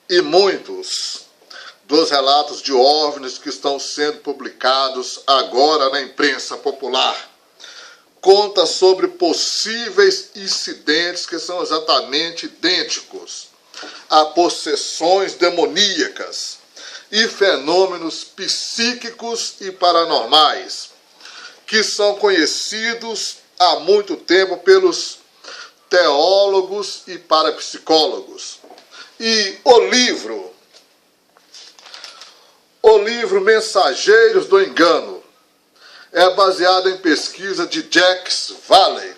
E muitos dos relatos de OVNIs que estão sendo publicados agora na imprensa popular conta sobre possíveis incidentes que são exatamente idênticos a possessões demoníacas e fenômenos psíquicos e paranormais que são conhecidos há muito tempo pelos teólogos e parapsicólogos. E o livro Mensageiros do Engano é baseado em pesquisa de Jacques Vallée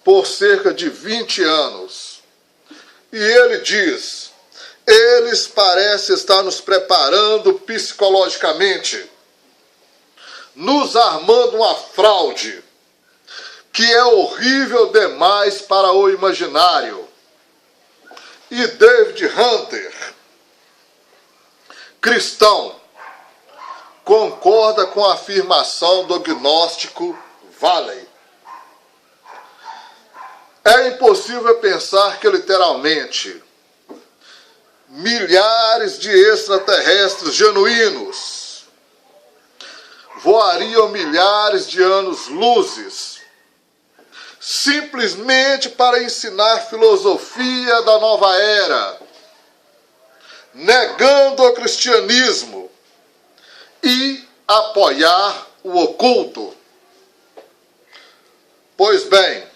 por cerca de 20 anos. E ele diz: eles parecem estar nos preparando psicologicamente, nos armando uma fraude que é horrível demais para o imaginário. E David Hunter, cristão, concorda com a afirmação do gnóstico Vallée. É impossível pensar que literalmente milhares de extraterrestres genuínos voariam milhares de anos-luzes simplesmente para ensinar filosofia da nova era, negando o cristianismo e apoiar o oculto. Pois bem,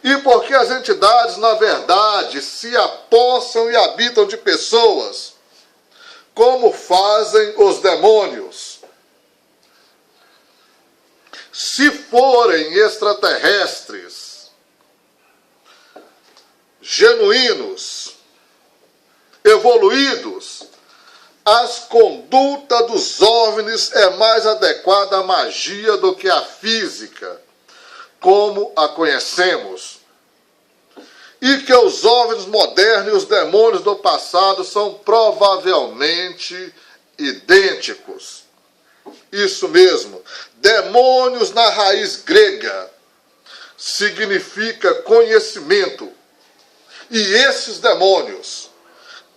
e porque as entidades, na verdade, se apossam e habitam de pessoas, como fazem os demônios. Se forem extraterrestres, genuínos, evoluídos, as condutas dos OVNIs é mais adequada à magia do que à física, como a conhecemos. E que os OVNIs modernos e os demônios do passado são provavelmente idênticos. Isso mesmo, demônios na raiz grega significa conhecimento. E esses demônios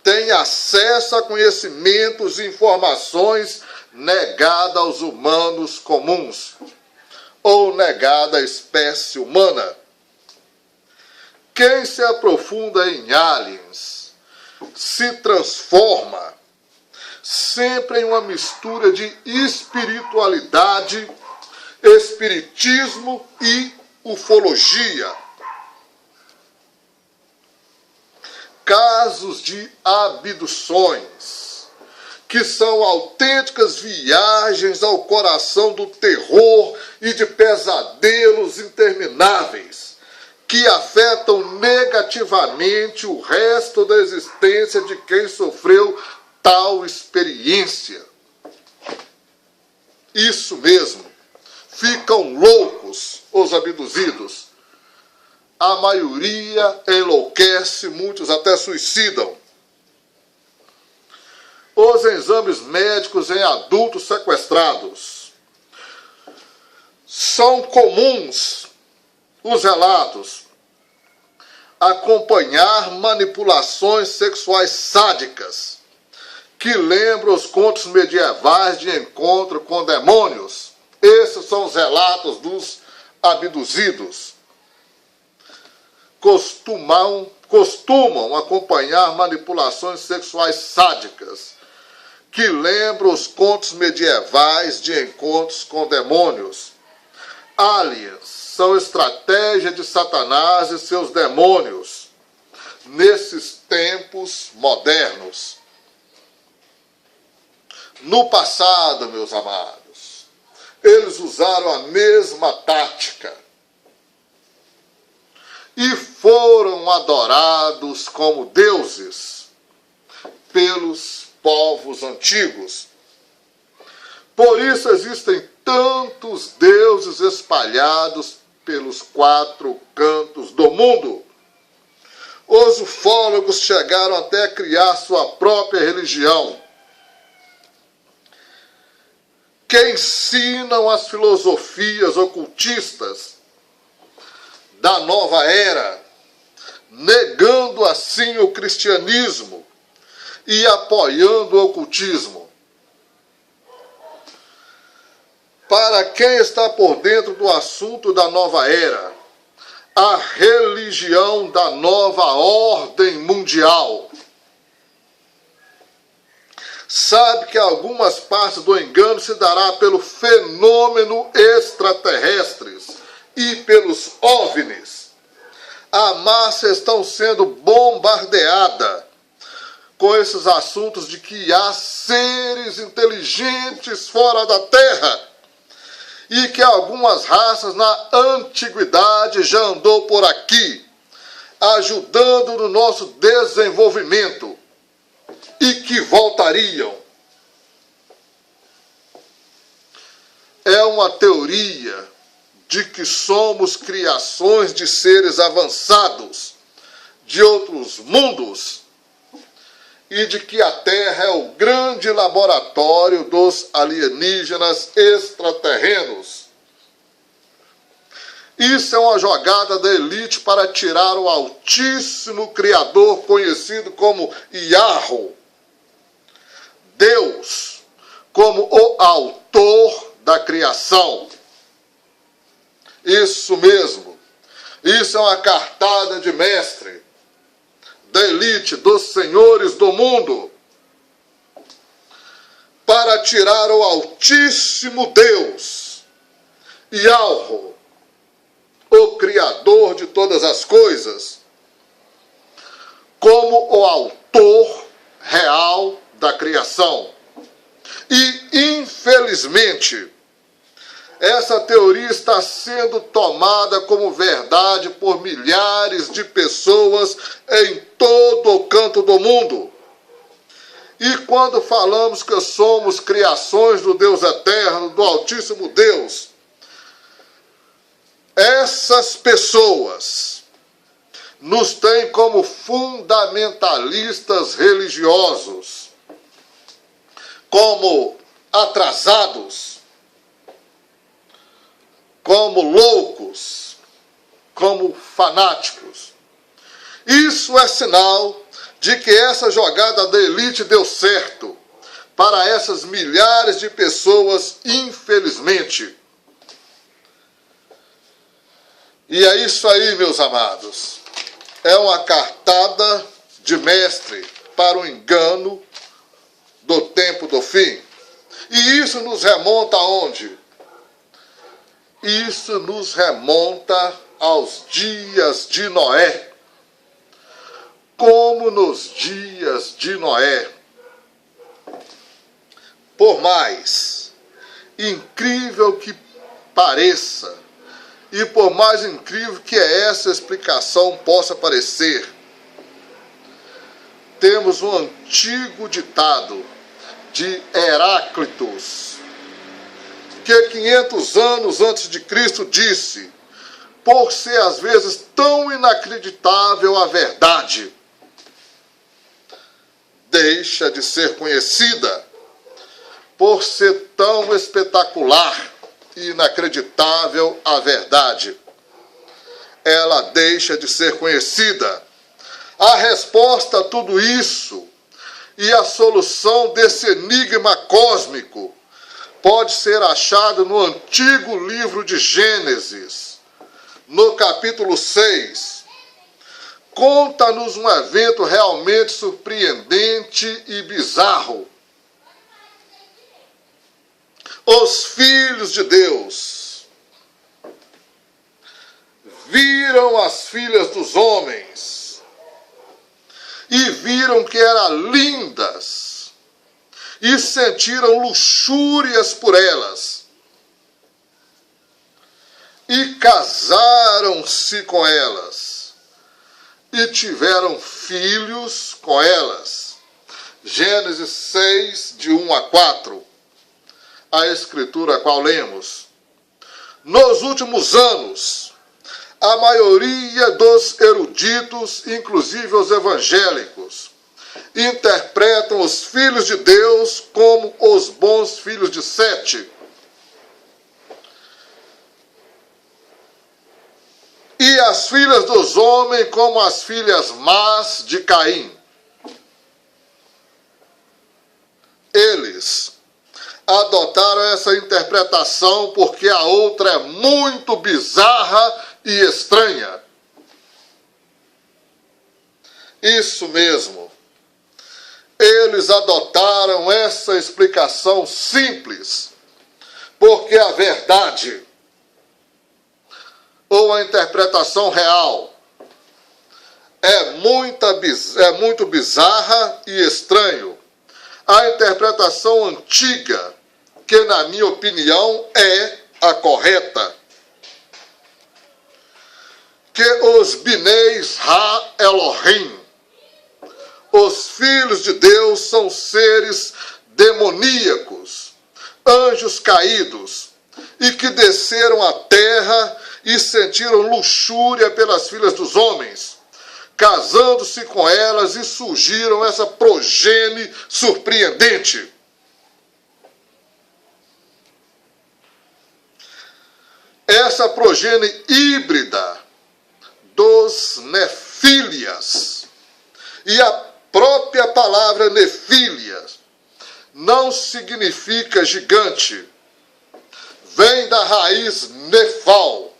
têm acesso a conhecimentos e informações negadas aos humanos comuns, ou negada à espécie humana. Quem se aprofunda em aliens se transforma sempre em uma mistura de espiritualidade, espiritismo e ufologia. Casos de abduções, que são autênticas viagens ao coração do terror e de pesadelos intermináveis, que afetam negativamente o resto da existência de quem sofreu tal experiência. Isso mesmo, ficam loucos os abduzidos. A maioria enlouquece, muitos até suicidam. Os exames médicos em adultos sequestrados. São comuns os relatos. Acompanhar manipulações sexuais sádicas, que lembram os contos medievais de encontro com demônios. Esses são os relatos dos abduzidos. Costumam acompanhar manipulações sexuais sádicas, que lembram os contos medievais de encontros com demônios. Aliens são estratégia de Satanás e seus demônios nesses tempos modernos. No passado, meus amados, eles usaram a mesma tática e foram adorados como deuses pelos povos antigos. Por isso existem tantos deuses espalhados pelos 4 cantos do mundo. Os ufólogos chegaram até a criar sua própria religião, que ensinam as filosofias ocultistas da nova era, negando assim o cristianismo e apoiando o ocultismo. Para quem está por dentro do assunto da nova era, a religião da nova ordem mundial, sabe que algumas partes do engano se dará pelo fenômeno extraterrestres e pelos OVNIs. A massa está sendo bombardeada com esses assuntos de que há seres inteligentes fora da Terra e que algumas raças na antiguidade já andou por aqui, ajudando no nosso desenvolvimento, e que voltariam. É uma teoria de que somos criações de seres avançados de outros mundos e de que a Terra é o grande laboratório dos alienígenas extraterrenos. Isso é uma jogada da elite para tirar o Altíssimo Criador, conhecido como Yahweh, Deus, como o autor da criação. Isso mesmo. Isso é uma cartada de mestre da elite, dos senhores do mundo, para tirar o Altíssimo Deus, Yahweh, o Criador de todas as coisas, como o autor real da criação. E, infelizmente, essa teoria está sendo tomada como verdade por milhares de pessoas em todo o canto do mundo. E quando falamos que somos criações do Deus eterno, do Altíssimo Deus, essas pessoas nos têm como fundamentalistas religiosos, como atrasados, como loucos, como fanáticos. Isso é sinal de que essa jogada da elite deu certo para essas milhares de pessoas, infelizmente. E é isso aí, meus amados. É uma cartada de mestre para o engano do tempo do fim. E isso nos remonta aonde? Isso nos remonta aos dias de Noé. Como nos dias de Noé, por mais incrível que pareça, e por mais incrível que essa explicação possa parecer, temos um antigo ditado de Heráclitos, que 500 anos antes de Cristo disse: por ser às vezes tão inacreditável a verdade, deixa de ser conhecida. Por ser tão espetacular e inacreditável a verdade, ela deixa de ser conhecida. A resposta a tudo isso e a solução desse enigma cósmico pode ser achado no antigo livro de Gênesis, no capítulo 6. Conta-nos um evento realmente surpreendente e bizarro. Os filhos de Deus viram as filhas dos homens e viram que eram lindas e sentiram luxúrias por elas e casaram-se com elas e tiveram filhos com elas. Gênesis 6, de 1 a 4. A escritura a qual lemos. Nos últimos anos, a maioria dos eruditos, inclusive os evangélicos, interpretam os filhos de Deus como os bons filhos de Sete. E e as filhas dos homens como as filhas más de Caim. Eles adotaram essa interpretação porque a outra é muito bizarra e estranha. Isso mesmo. Eles adotaram essa explicação simples, porque a verdade, ou a interpretação real, é muito bizarra e estranho. A interpretação antiga, que na minha opinião é a correta, que os Bineis Ha Elohim, os filhos de Deus, são seres demoníacos, anjos caídos, e que desceram à terra e sentiram luxúria pelas filhas dos homens, casando-se com elas, e surgiram essa progenie surpreendente. Essa progenie híbrida dos nefílias. E a própria palavra nefílias não significa gigante. Vem da raiz nefal,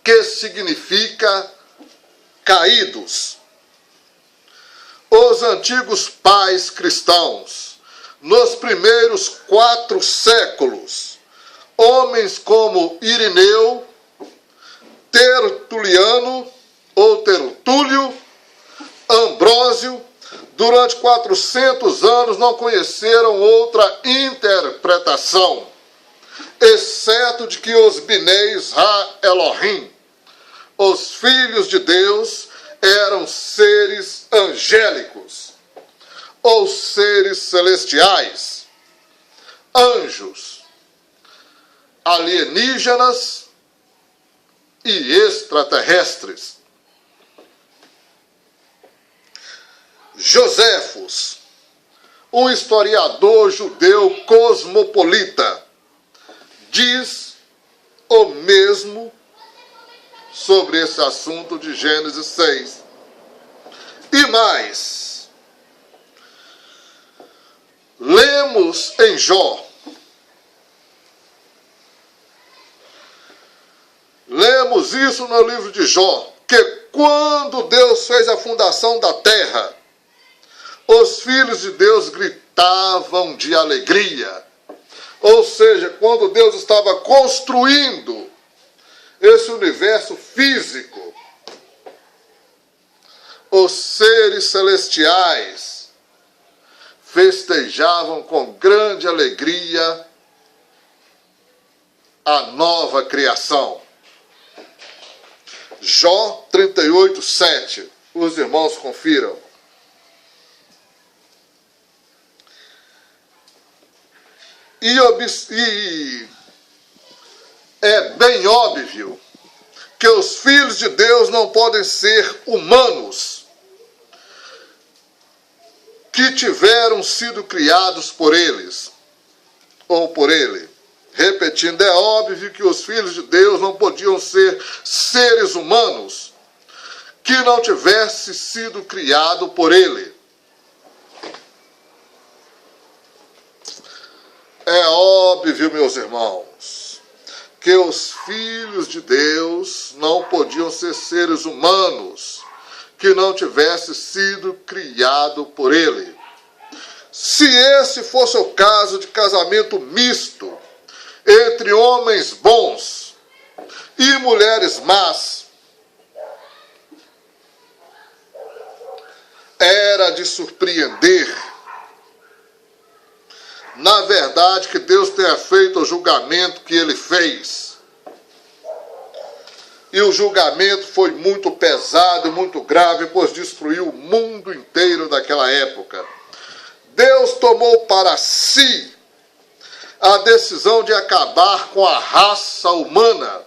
que significa caídos. Os antigos pais cristãos, nos primeiros 4 séculos, homens como Irineu, Tertuliano ou Tertúlio, Ambrósio, durante 400 anos não conheceram outra interpretação, exceto de que os Bineis Ha Elohim, os filhos de Deus, eram seres angélicos, ou seres celestiais, anjos, alienígenas e extraterrestres. Joséfos, um historiador judeu cosmopolita, diz o mesmo sobre esse assunto de Gênesis 6. E mais, lemos em Jó, lemos isso no livro de Jó, que quando Deus fez a fundação da terra, os filhos de Deus gritavam de alegria. Ou seja, quando Deus estava construindo esse universo físico, os seres celestiais festejavam com grande alegria a nova criação. Jó 38:7. Os irmãos confiram. E é bem óbvio que os filhos de Deus não podem ser humanos que tiveram sido criados por eles, ou por ele. Repetindo, é óbvio que os filhos de Deus não podiam ser seres humanos que não tivesse sido criado por ele. É óbvio, meus irmãos, que os filhos de Deus não podiam ser seres humanos que não tivesse sido criado por ele. Se esse fosse o caso de casamento misto entre homens bons e mulheres más, era de surpreender. Na verdade, que Deus tenha feito o julgamento que ele fez. E o julgamento foi muito pesado, muito grave, pois destruiu o mundo inteiro daquela época. Deus tomou para si a decisão de acabar com a raça humana.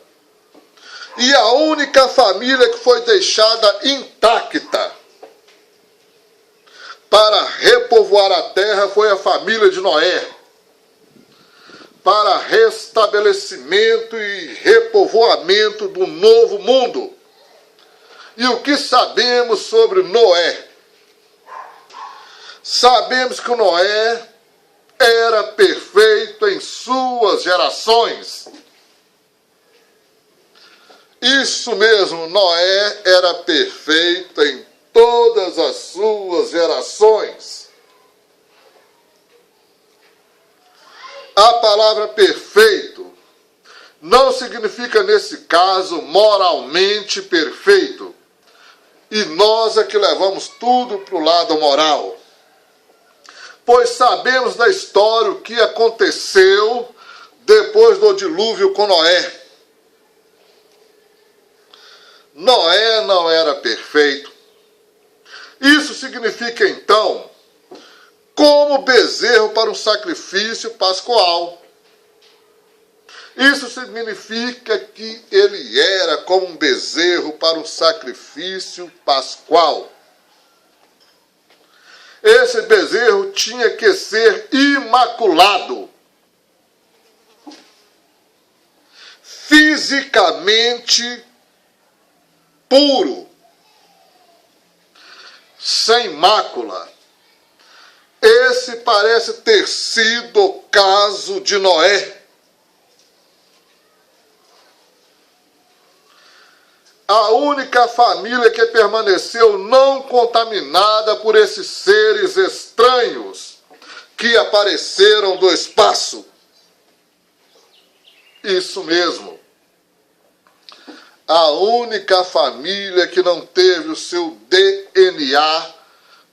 E a única família que foi deixada intacta para repovoar a terra foi a família de Noé. para restabelecimento e repovoamento do novo mundo. E o que sabemos sobre Noé? Sabemos que Noé era perfeito em suas gerações. Isso mesmo, Noé era perfeito em todas as suas gerações. A palavra perfeito não significa, nesse caso, moralmente perfeito. E nós é que levamos tudo para o lado moral. Pois sabemos da história o que aconteceu depois do dilúvio com Noé. Noé não era perfeito. Isso significa, então, como bezerro para um sacrifício pascual. Isso significa que ele era como um bezerro para um sacrifício pascual. Esse bezerro tinha que ser imaculado, fisicamente puro, sem mácula. Esse parece ter sido o caso de Noé. A única família que permaneceu não contaminada por esses seres estranhos que apareceram do espaço. Isso mesmo. A única família que não teve o seu DNA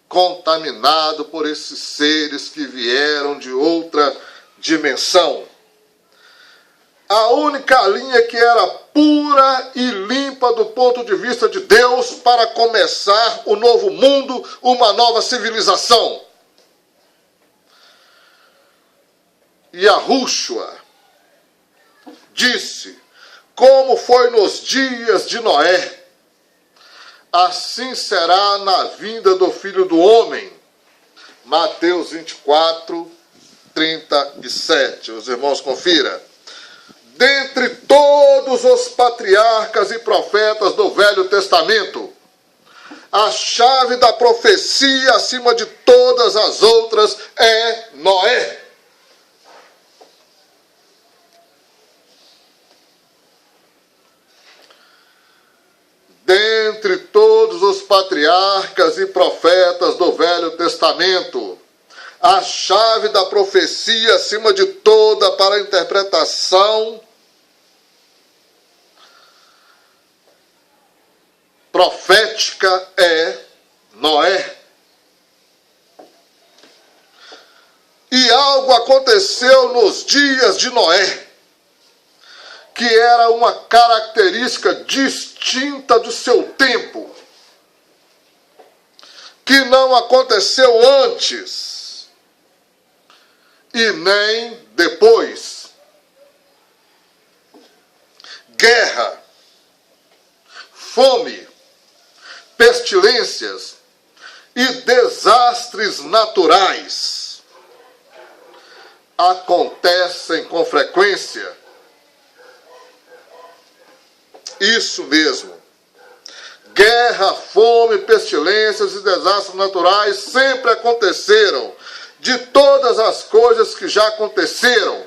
contaminado por esses seres que vieram de outra dimensão. A única linha que era pura e limpa do ponto de vista de Deus para começar o novo mundo, uma nova civilização. Yahushua disse: como foi nos dias de Noé, assim será na vinda do Filho do Homem. Mateus 24, 37. Os irmãos confiram. Dentre todos os patriarcas e profetas do Velho Testamento, a chave da profecia acima de todas as outras é Noé. Dentre todos os patriarcas e profetas do Velho Testamento, a chave da profecia acima de toda para a interpretação profética é Noé. E algo aconteceu nos dias de Noé, que era uma característica distinta do seu tempo, que não aconteceu antes e nem depois. Guerra, fome, pestilências e desastres naturais acontecem com frequência. Isso mesmo. Guerra, fome, pestilências e desastres naturais sempre aconteceram. De todas as coisas que já aconteceram,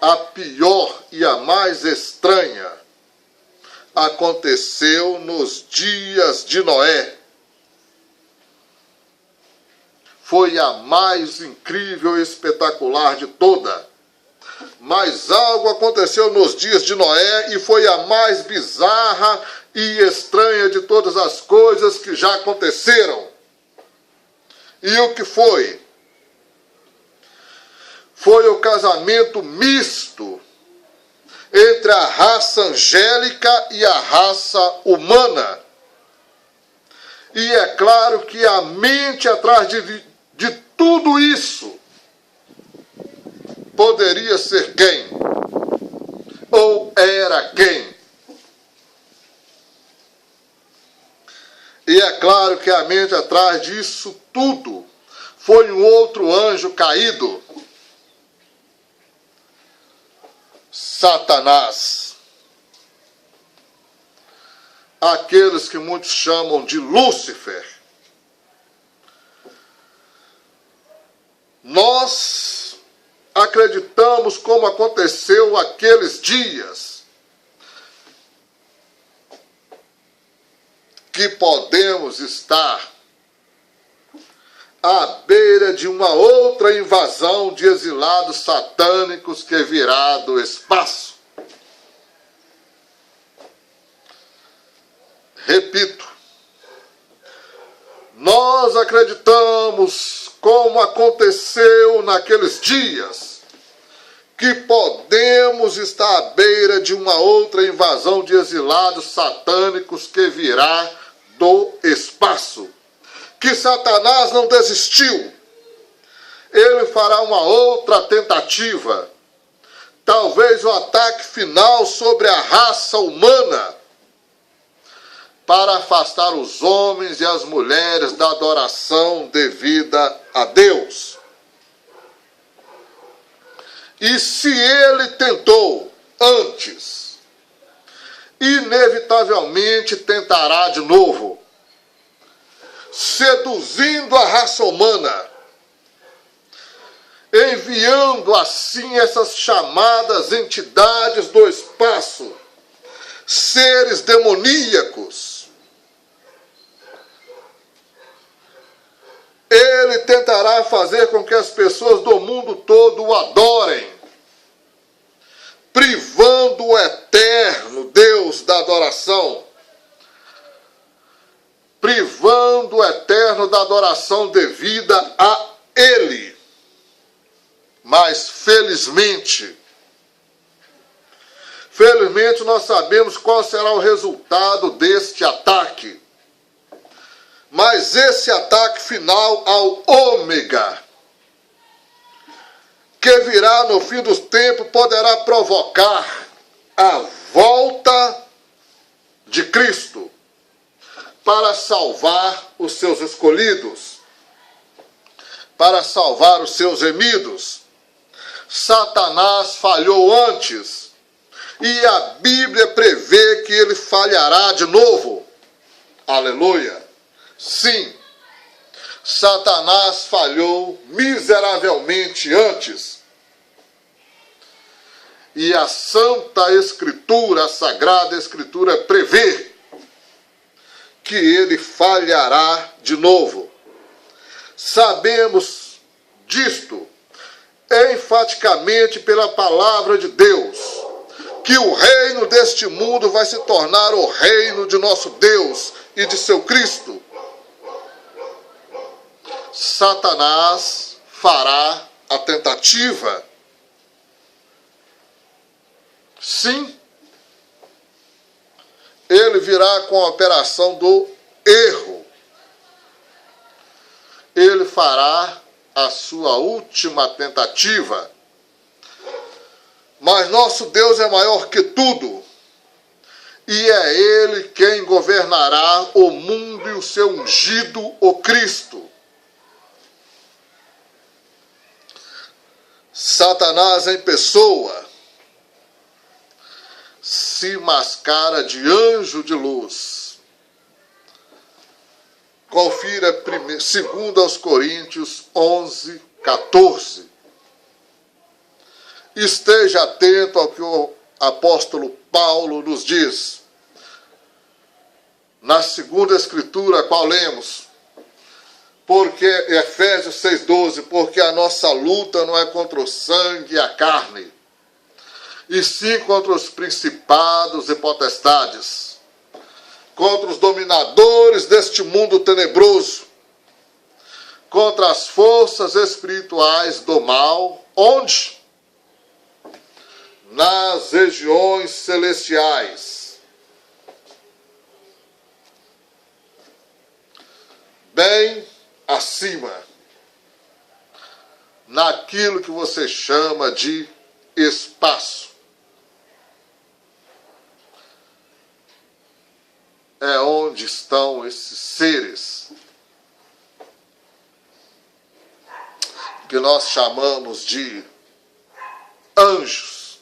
a pior e a mais estranha aconteceu nos dias de Noé. Foi a mais incrível e espetacular de toda. Mas algo aconteceu nos dias de Noé e foi a mais bizarra e estranha de todas as coisas que já aconteceram. E o que foi? Foi o casamento misto entre a raça angélica e a raça humana. E é claro que a mente atrás de tudo isso poderia ser quem? Ou era quem? E é claro que a mente atrás disso tudo foi um outro anjo caído, Satanás. Aqueles que muitos chamam de Lúcifer. Nós acreditamos como aconteceu aqueles dias, que podemos estar à beira de uma outra invasão de exilados satânicos que virá do espaço. Repito, nós acreditamos, como aconteceu naqueles dias, que podemos estar à beira de uma outra invasão de exilados satânicos que virá do espaço. Que Satanás não desistiu. Ele fará uma outra tentativa. Talvez o ataque final sobre a raça humana, para afastar os homens e as mulheres da adoração devida a Deus. E se ele tentou antes, inevitavelmente tentará de novo, seduzindo a raça humana, enviando assim essas chamadas entidades do espaço, seres demoníacos. Ele tentará fazer com que as pessoas do mundo todo o adorem, privando o eterno Deus da adoração, privando o eterno da adoração devida a Ele. Mas felizmente nós sabemos qual será o resultado deste ataque. Mas esse ataque final ao ômega, que virá no fim dos tempos, poderá provocar a volta de Cristo para salvar os seus escolhidos, para salvar os seus remidos. Satanás falhou antes, e a Bíblia prevê que ele falhará de novo. Aleluia! Sim, Satanás falhou miseravelmente antes. E a Santa Escritura, a Sagrada Escritura, prevê que ele falhará de novo. Sabemos disto enfaticamente pela palavra de Deus, que o reino deste mundo vai se tornar o reino de nosso Deus e de seu Cristo. Satanás fará a tentativa. Sim, ele virá com a operação do erro. Ele fará a sua última tentativa. Mas nosso Deus é maior que tudo. E é Ele quem governará o mundo e o seu ungido, o Cristo. Satanás em pessoa se mascara de anjo de luz. Confira 2 Coríntios 11, 14. Esteja atento ao que o apóstolo Paulo nos diz. Na segunda escritura, a qual lemos, porque Efésios 6,12, porque a nossa luta não é contra o sangue e a carne, e sim contra os principados e potestades, contra os dominadores deste mundo tenebroso, contra as forças espirituais do mal, onde? Nas regiões celestiais. Bem acima, naquilo que você chama de espaço. É onde estão esses seres. que nós chamamos de anjos,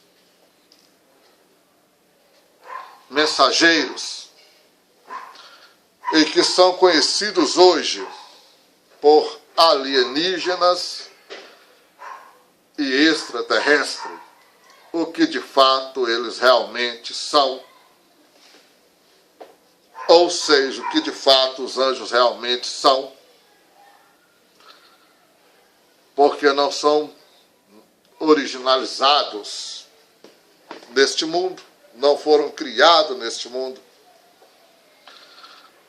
mensageiros, e que são conhecidos hoje por alienígenas e extraterrestres, o que de fato eles realmente são, ou seja, o que de fato os anjos realmente são, porque não são originalizados neste mundo, não foram criados neste mundo.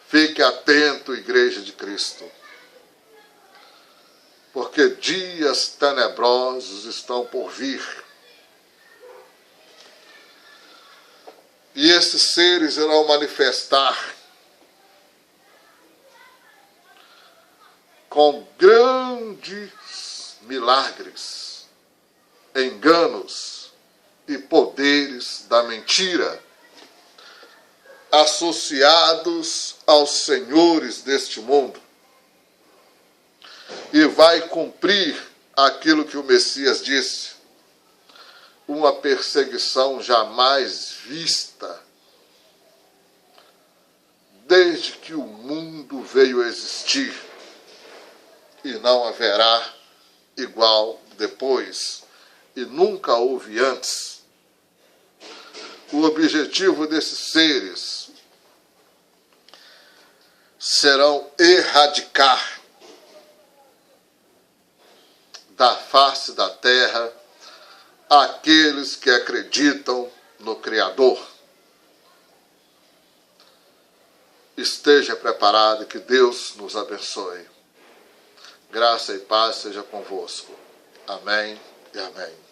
Fique atento, Igreja de Cristo, porque dias tenebrosos estão por vir. E esses seres irão manifestar com grandes milagres, enganos e poderes da mentira, associados aos senhores deste mundo, e vai cumprir aquilo que o Messias disse: uma perseguição jamais vista desde que o mundo veio a existir, e não haverá igual depois, e nunca houve antes. O objetivo desses seres serão erradicar da face da terra aqueles que acreditam no Criador. Esteja preparado, que Deus nos abençoe. Graça e paz seja convosco. Amém e amém.